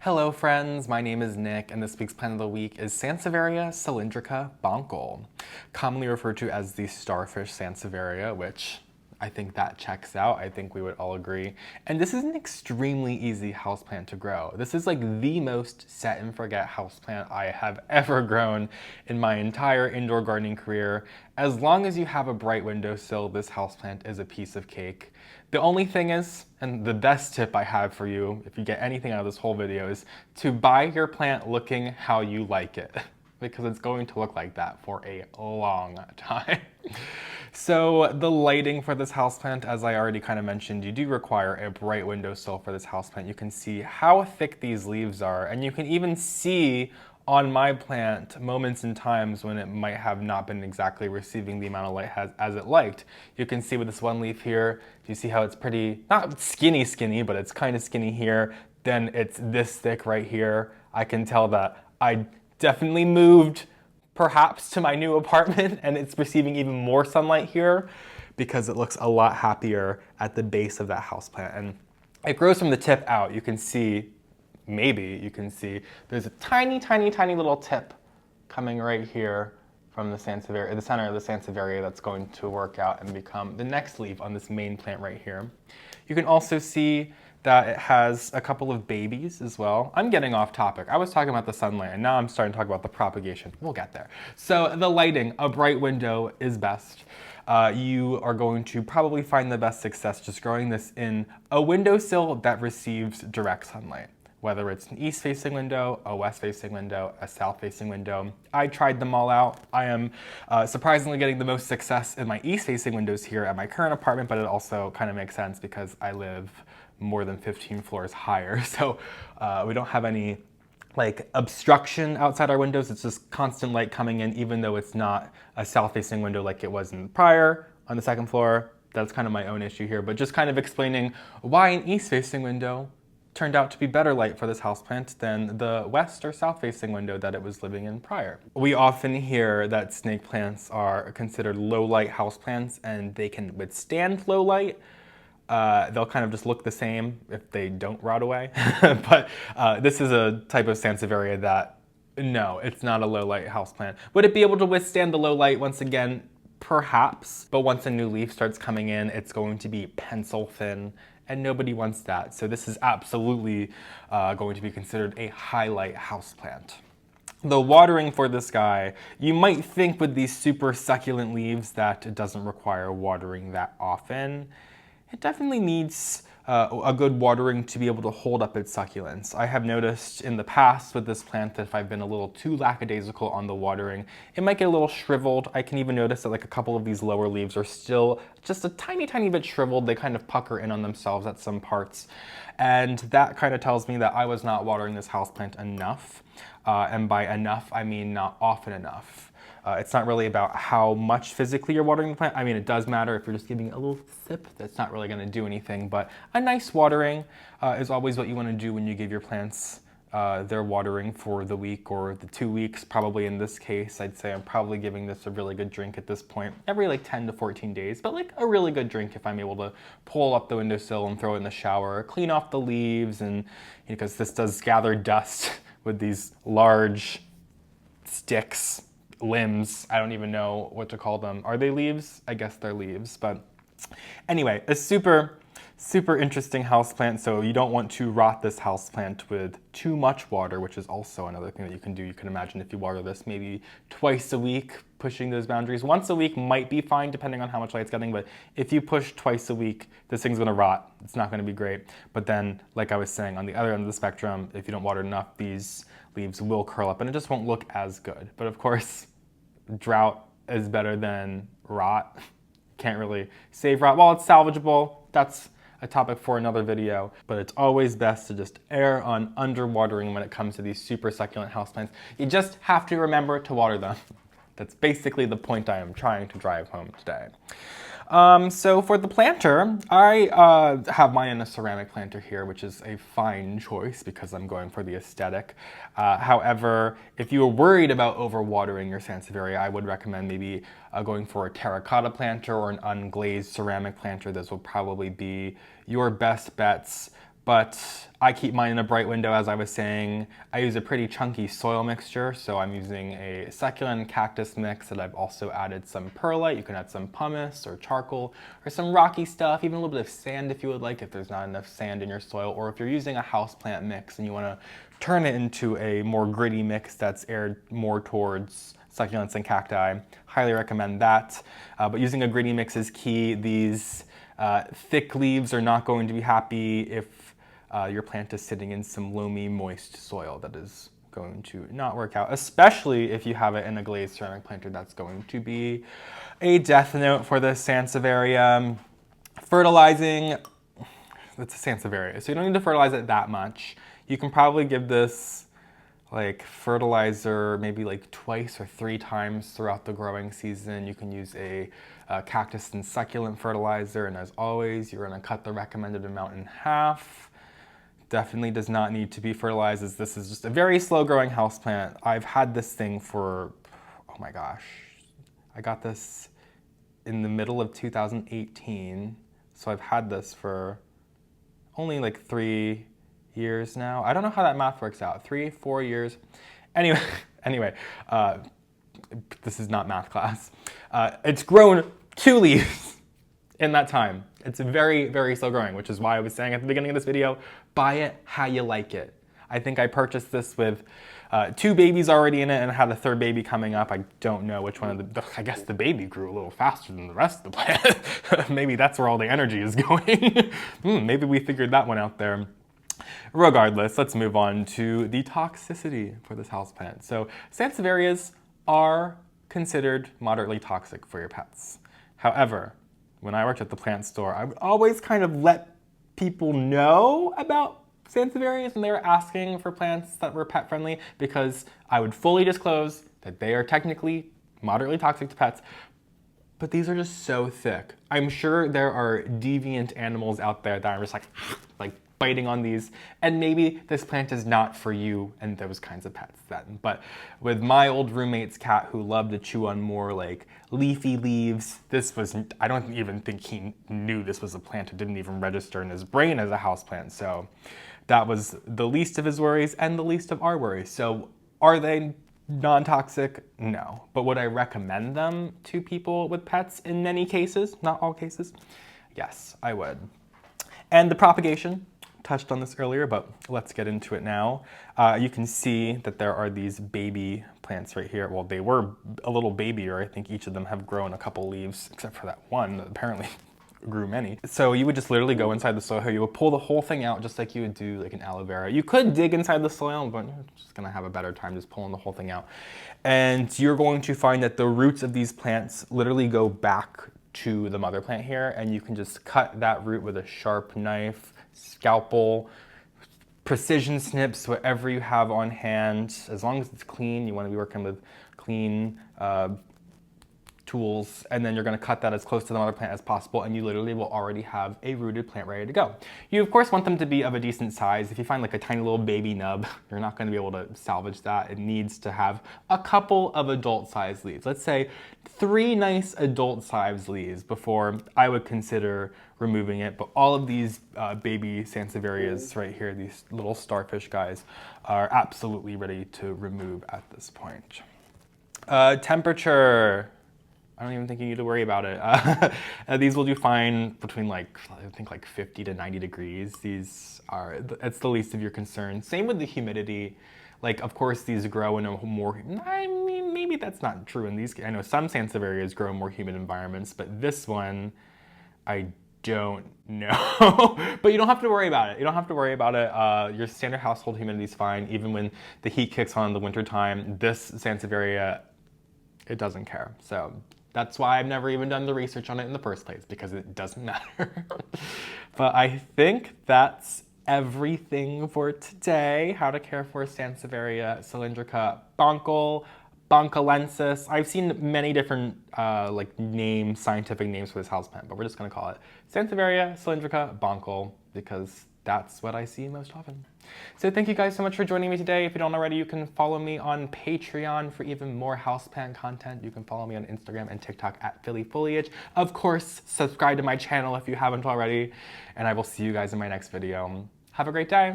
Hello friends, my name is Nick and this week's plant of the week is Sansevieria cylindrica Boncel, commonly referred to as the starfish Sansevieria, which I think that checks out. I think we would all agree. And this is an extremely easy houseplant to grow. This is like the most set and forget houseplant I have ever grown in my entire indoor gardening career. As long as you have a bright windowsill, this houseplant is a piece of cake. The only thing is, and the best tip I have for you, if you get anything out of this whole video, is to buy your plant looking how you like it, because it's going to look like that for a long time. So the lighting for this houseplant, as I already kind of mentioned, you do require a bright windowsill for this houseplant. You can see how thick these leaves are, and you can even see on my plant moments and times when it might have not been exactly receiving the amount of light as it liked. You can see with this one leaf here, you see how it's pretty, not skinny, but it's kind of skinny here. Then it's this thick right here. I can tell that I definitely moved perhaps to my new apartment and it's receiving even more sunlight here because it looks a lot happier at the base of that houseplant. And it grows from the tip out. You can see, maybe you can see, there's a tiny little tip coming right here from the Sansevieria, the center of the Sansevieria, that's going to work out and become the next leaf on this main plant right here. You can also see that it has a couple of babies as well. I'm getting off topic. I was talking about the sunlight and now I'm starting to talk about the propagation. We'll get there. So the lighting, a bright window is best. You are going to probably find the best success just growing this in a windowsill that receives direct sunlight. Whether it's an east-facing window, a west-facing window, a south-facing window. I tried them all out. I am surprisingly getting the most success in my east-facing windows here at my current apartment, but it also kind of makes sense because I live more than 15 floors higher. So we don't have any like obstruction outside our windows. It's just constant light coming in, even though it's not a south-facing window like it was in prior on the second floor. That's kind of my own issue here, but just kind of explaining why an east-facing window turned out to be better light for this houseplant than the west or south-facing window that it was living in prior. We often hear that snake plants are considered low-light houseplants and they can withstand low light. They'll kind of just look the same if they don't rot away. But this is a type of Sansevieria that, no, it's not a low-light houseplant. Would it be able to withstand the low light? Once again, perhaps. But once a new leaf starts coming in, it's going to be pencil thin, and nobody wants that. So this is absolutely going to be considered a highlight houseplant. The watering for this guy, you might think with these super succulent leaves that it doesn't require watering that often. It definitely needs a good watering to be able to hold up its succulence. I have noticed in the past with this plant that if I've been a little too lackadaisical on the watering, it might get a little shriveled. I can even notice that like a couple of these lower leaves are still just a tiny bit shriveled. They kind of pucker in on themselves at some parts. And that kind of tells me that I was not watering this houseplant enough. And by enough, I mean not often enough. It's not really about how much physically you're watering the plant. I mean, it does matter if you're just giving it a little sip. That's not really going to do anything, but a nice watering is always what you want to do when you give your plants their watering for the week or the 2 weeks. Probably in this case, I'd say I'm probably giving this a really good drink at this point, every like 10 to 14 days, but like a really good drink if I'm able to pull up the windowsill and throw it in the shower, clean off the leaves, and because this does gather dust with these large sticks. Limbs, I don't even know what to call them. Are they leaves? I guess they're leaves, but anyway, a super interesting houseplant. So you don't want to rot this houseplant with too much water, which is also another thing that you can do. You can imagine if you water this maybe twice a week, pushing those boundaries. Once a week might be fine depending on how much light it's getting, but if you push twice a week, this thing's gonna rot. It's not gonna be great. But then, like I was saying, on the other end of the spectrum, if you don't water enough, these leaves will curl up and it just won't look as good. But of course, drought is better than rot. Can't really save rot. While it's salvageable, that's a topic for another video, but it's always best to just err on underwatering when it comes to these super succulent houseplants. You just have to remember to water them. That's basically the point I am trying to drive home today. So for the planter, I have mine in a ceramic planter here, which is a fine choice because I'm going for the aesthetic. However, if you are worried about overwatering your Sansevieria, I would recommend maybe going for a terracotta planter or an unglazed ceramic planter. Those will probably be your best bets. but I keep mine in a bright window, as I was saying. I use a pretty chunky soil mixture, so I'm using a succulent cactus mix that I've also added some perlite. You can add some pumice or charcoal or some rocky stuff, even a little bit of sand if you would like, if there's not enough sand in your soil, or if you're using a houseplant mix and you want to turn it into a more gritty mix that's aired more towards succulents and cacti. Highly recommend that. But using a gritty mix is key. These thick leaves are not going to be happy if your plant is sitting in some loamy, moist soil. That is going to not work out, especially if you have it in a glazed ceramic planter. That's going to be a death note for the Sansevieria. Fertilizing, it's a Sansevieria, so you don't need to fertilize it that much. You can probably give this like fertilizer maybe like twice or 3 times throughout the growing season. You can use a cactus and succulent fertilizer, and as always, you're gonna cut the recommended amount in half. Definitely does not need to be fertilized, as this is just a very slow growing houseplant. I've had this thing for, oh my gosh, I got this in the middle of 2018. So I've had this for only like 3 years now. I don't know how that math works out. 3, 4 years. Anyway, this is not math class. It's grown 2 leaves in that time. It's very, very slow growing, which is why I was saying at the beginning of this video, buy it how you like it. I think I purchased this with 2 babies already in it and had a 3rd baby coming up. I don't know which one of the, I guess the baby grew a little faster than the rest of the plant. Maybe that's where all the energy is going. Maybe we figured that one out there. Regardless, let's move on to the toxicity for this houseplant. So Sansevierias are considered moderately toxic for your pets. However, when I worked at the plant store, I would always kind of let people know about Sansevierias when they were asking for plants that were pet friendly, because I would fully disclose that they are technically moderately toxic to pets, but these are just so thick. I'm sure there are deviant animals out there that are just like biting on these, and maybe this plant is not for you and those kinds of pets then. But with my old roommate's cat who loved to chew on more like leafy leaves, this was, I don't even think he knew this was a plant. It didn't even register in his brain as a houseplant. So that was the least of his worries and the least of our worries. So are they non-toxic? No. But would I recommend them to people with pets in many cases? Not all cases? Yes, I would. And the propagation, touched on this earlier, but let's get into it now. You can see that there are these baby plants right here. Well, they were a little babier. I think each of them have grown a couple leaves, except for that one that apparently grew many. So you would just literally go inside the soil here. You would pull the whole thing out just like you would do like an aloe vera. You could dig inside the soil, but you're just gonna have a better time just pulling the whole thing out. And you're going to find that the roots of these plants literally go back to the mother plant here, and you can just cut that root with a sharp knife, scalpel, precision snips, whatever you have on hand. As long as it's clean, you want to be working with clean tools, and then you're going to cut that as close to the mother plant as possible, and you literally will already have a rooted plant ready to go. You of course want them to be of a decent size. If you find like a tiny little baby nub, you're not going to be able to salvage that. It needs to have a couple of adult sized leaves. Let's say 3 nice adult sized leaves before I would consider removing it. But all of these baby Sansevierias right here, these little starfish guys, are absolutely ready to remove at this point. Temperature. I don't even think you need to worry about it. These will do fine between like, I think like 50 to 90 degrees. These are, it's the least of your concern. Same with the humidity. Like, of course, these grow in a more, I mean, maybe that's not true in these. I know some Sansevierias grow in more humid environments, but this one, I don't know. But you don't have to worry about it. You don't have to worry about it. Your standard household humidity is fine. Even when the heat kicks on in the wintertime, this Sansevieria, it doesn't care. So that's why I've never even done the research on it in the first place, because it doesn't matter. But I think that's everything for today. How to care for Sansevieria cylindrica Boncel, Boncalensis. I've seen many different like scientific names for this houseplant, but we're just gonna call it Sansevieria cylindrica Boncel because that's what I see most often. So thank you guys so much for joining me today. If you don't already, you can follow me on Patreon for even more houseplant content. You can follow me on Instagram and TikTok at phillyfoliage. Of course, subscribe to my channel if you haven't already, and I will see you guys in my next video. Have a great day.